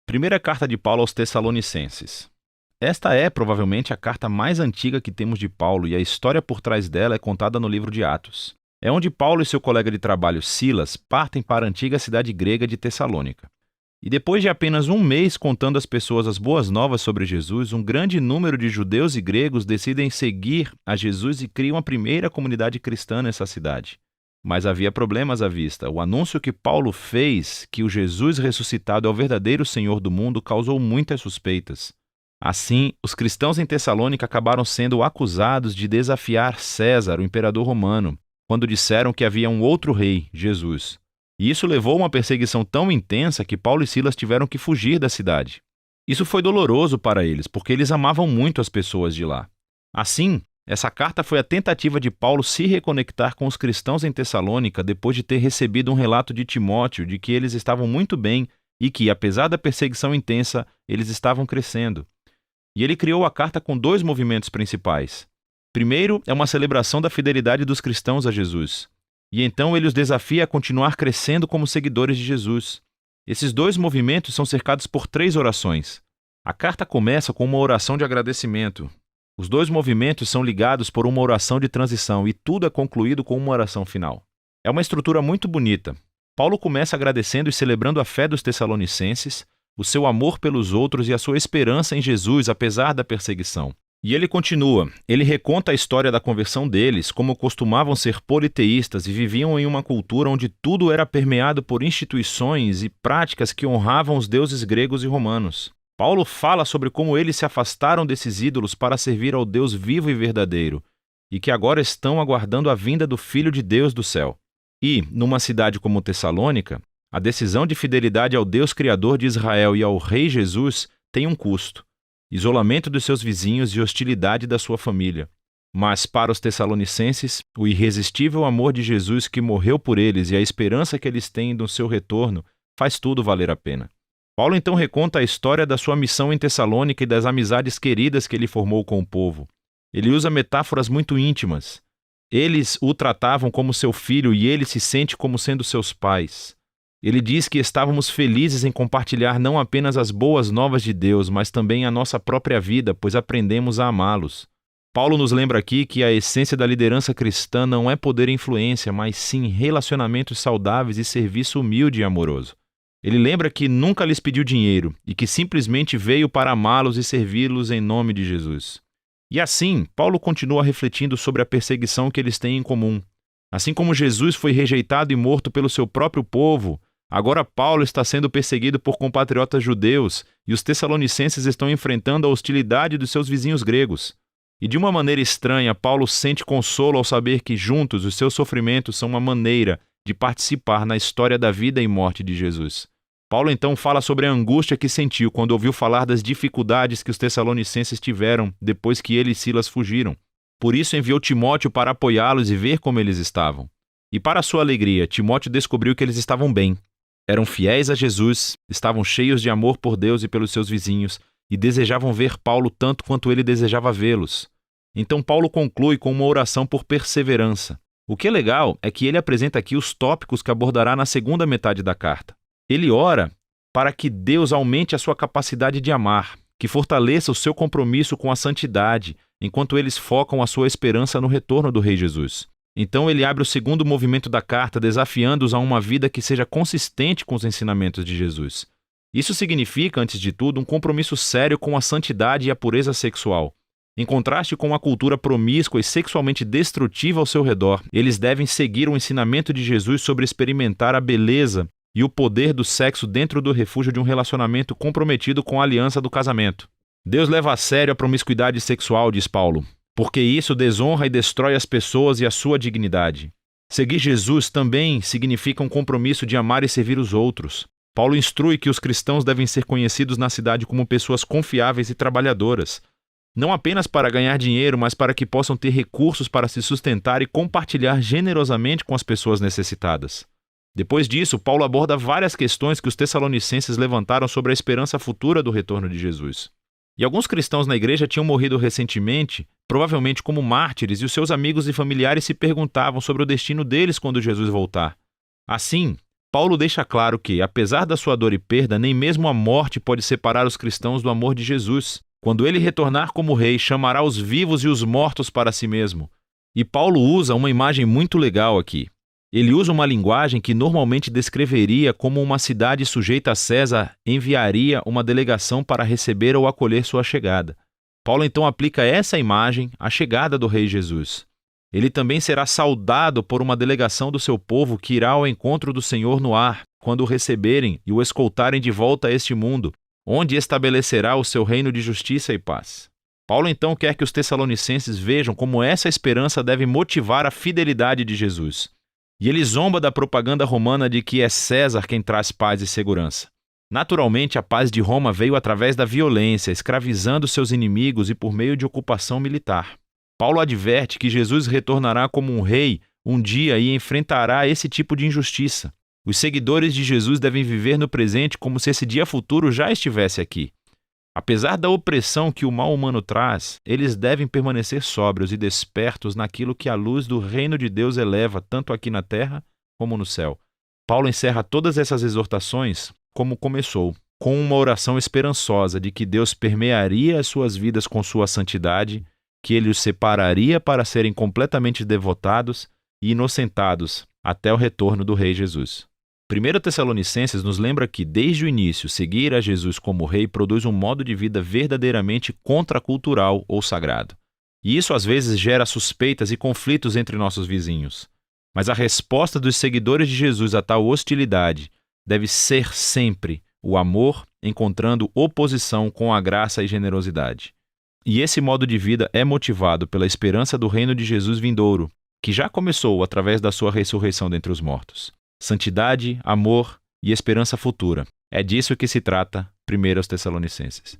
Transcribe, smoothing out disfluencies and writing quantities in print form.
Primeira carta de Paulo aos Tessalonicenses. Esta é provavelmente a carta mais antiga que temos de Paulo e a história por trás dela é contada no livro de Atos. É onde Paulo e seu colega de trabalho Silas partem para a antiga cidade grega de Tessalônica. E depois de apenas um mês contando às pessoas as boas novas sobre Jesus, um grande número de judeus e gregos decidem seguir a Jesus e criam a primeira comunidade cristã nessa cidade. Mas havia problemas à vista. O anúncio que Paulo fez, que o Jesus ressuscitado é o verdadeiro Senhor do mundo, causou muitas suspeitas. Assim, os cristãos em Tessalônica acabaram sendo acusados de desafiar César, o imperador romano, quando disseram que havia um outro rei, Jesus. E isso levou a uma perseguição tão intensa que Paulo e Silas tiveram que fugir da cidade. Isso foi doloroso para eles, porque eles amavam muito as pessoas de lá. Assim, essa carta foi a tentativa de Paulo se reconectar com os cristãos em Tessalônica depois de ter recebido um relato de Timóteo de que eles estavam muito bem e que, apesar da perseguição intensa, eles estavam crescendo. E ele criou a carta com dois movimentos principais. Primeiro, é uma celebração da fidelidade dos cristãos a Jesus. E então ele os desafia a continuar crescendo como seguidores de Jesus. Esses dois movimentos são cercados por três orações. A carta começa com uma oração de agradecimento. Os dois movimentos são ligados por uma oração de transição e tudo é concluído com uma oração final. É uma estrutura muito bonita. Paulo começa agradecendo e celebrando a fé dos tessalonicenses, o seu amor pelos outros e a sua esperança em Jesus apesar da perseguição. E ele continua, ele reconta a história da conversão deles, como costumavam ser politeístas e viviam em uma cultura onde tudo era permeado por instituições e práticas que honravam os deuses gregos e romanos. Paulo fala sobre como eles se afastaram desses ídolos para servir ao Deus vivo e verdadeiro, e que agora estão aguardando a vinda do Filho de Deus do céu. E, numa cidade como Tessalônica, a decisão de fidelidade ao Deus Criador de Israel e ao Rei Jesus tem um custo: isolamento dos seus vizinhos e hostilidade da sua família. Mas para os tessalonicenses, o irresistível amor de Jesus que morreu por eles e a esperança que eles têm no seu retorno faz tudo valer a pena. Paulo então reconta a história da sua missão em Tessalônica e das amizades queridas que ele formou com o povo. Ele usa metáforas muito íntimas. Eles o tratavam como seu filho e ele se sente como sendo seus pais. Ele diz que estávamos felizes em compartilhar não apenas as boas novas de Deus, mas também a nossa própria vida, pois aprendemos a amá-los. Paulo nos lembra aqui que a essência da liderança cristã não é poder e influência, mas sim relacionamentos saudáveis e serviço humilde e amoroso. Ele lembra que nunca lhes pediu dinheiro e que simplesmente veio para amá-los e servi-los em nome de Jesus. E assim, Paulo continua refletindo sobre a perseguição que eles têm em comum. Assim como Jesus foi rejeitado e morto pelo seu próprio povo, agora Paulo está sendo perseguido por compatriotas judeus e os tessalonicenses estão enfrentando a hostilidade dos seus vizinhos gregos. E de uma maneira estranha, Paulo sente consolo ao saber que juntos os seus sofrimentos são uma maneira de participar na história da vida e morte de Jesus. Paulo então fala sobre a angústia que sentiu quando ouviu falar das dificuldades que os tessalonicenses tiveram depois que ele e Silas fugiram. Por isso enviou Timóteo para apoiá-los e ver como eles estavam. E para sua alegria, Timóteo descobriu que eles estavam bem. Eram fiéis a Jesus, estavam cheios de amor por Deus e pelos seus vizinhos e desejavam ver Paulo tanto quanto ele desejava vê-los. Então Paulo conclui com uma oração por perseverança. O que é legal é que ele apresenta aqui os tópicos que abordará na segunda metade da carta. Ele ora para que Deus aumente a sua capacidade de amar, que fortaleça o seu compromisso com a santidade, enquanto eles focam a sua esperança no retorno do Rei Jesus. Então ele abre o segundo movimento da carta, desafiando-os a uma vida que seja consistente com os ensinamentos de Jesus. Isso significa, antes de tudo, um compromisso sério com a santidade e a pureza sexual. Em contraste com a cultura promíscua e sexualmente destrutiva ao seu redor, eles devem seguir o ensinamento de Jesus sobre experimentar a beleza e o poder do sexo dentro do refúgio de um relacionamento comprometido com a aliança do casamento. Deus leva a sério a promiscuidade sexual, diz Paulo, porque isso desonra e destrói as pessoas e a sua dignidade. Seguir Jesus também significa um compromisso de amar e servir os outros. Paulo instrui que os cristãos devem ser conhecidos na cidade como pessoas confiáveis e trabalhadoras, não apenas para ganhar dinheiro, mas para que possam ter recursos para se sustentar e compartilhar generosamente com as pessoas necessitadas. Depois disso, Paulo aborda várias questões que os tessalonicenses levantaram sobre a esperança futura do retorno de Jesus. E alguns cristãos na igreja tinham morrido recentemente, provavelmente como mártires, e os seus amigos e familiares se perguntavam sobre o destino deles quando Jesus voltar. Assim, Paulo deixa claro que, apesar da sua dor e perda, nem mesmo a morte pode separar os cristãos do amor de Jesus. Quando ele retornar como rei, chamará os vivos e os mortos para si mesmo. E Paulo usa uma imagem muito legal aqui. Ele usa uma linguagem que normalmente descreveria como uma cidade sujeita a César enviaria uma delegação para receber ou acolher sua chegada. Paulo então aplica essa imagem à chegada do rei Jesus. Ele também será saudado por uma delegação do seu povo que irá ao encontro do Senhor no ar, quando o receberem e o escoltarem de volta a este mundo, onde estabelecerá o seu reino de justiça e paz. Paulo então quer que os tessalonicenses vejam como essa esperança deve motivar a fidelidade de Jesus. E ele zomba da propaganda romana de que é César quem traz paz e segurança. Naturalmente, a paz de Roma veio através da violência, escravizando seus inimigos e por meio de ocupação militar. Paulo adverte que Jesus retornará como um rei um dia e enfrentará esse tipo de injustiça. Os seguidores de Jesus devem viver no presente como se esse dia futuro já estivesse aqui. Apesar da opressão que o mal humano traz, eles devem permanecer sóbrios e despertos naquilo que a luz do reino de Deus eleva tanto aqui na terra como no céu. Paulo encerra todas essas exortações como começou, com uma oração esperançosa de que Deus permearia as suas vidas com sua santidade, que ele os separaria para serem completamente devotados e inocentados até o retorno do Rei Jesus. 1 Tessalonicenses nos lembra que, desde o início, seguir a Jesus como rei produz um modo de vida verdadeiramente contracultural ou sagrado. E isso às vezes gera suspeitas e conflitos entre nossos vizinhos. Mas a resposta dos seguidores de Jesus a tal hostilidade deve ser sempre o amor encontrando oposição com a graça e generosidade. E esse modo de vida é motivado pela esperança do reino de Jesus vindouro, que já começou através da sua ressurreição dentre os mortos. Santidade, amor e esperança futura. É disso que se trata 1 Tessalonicenses.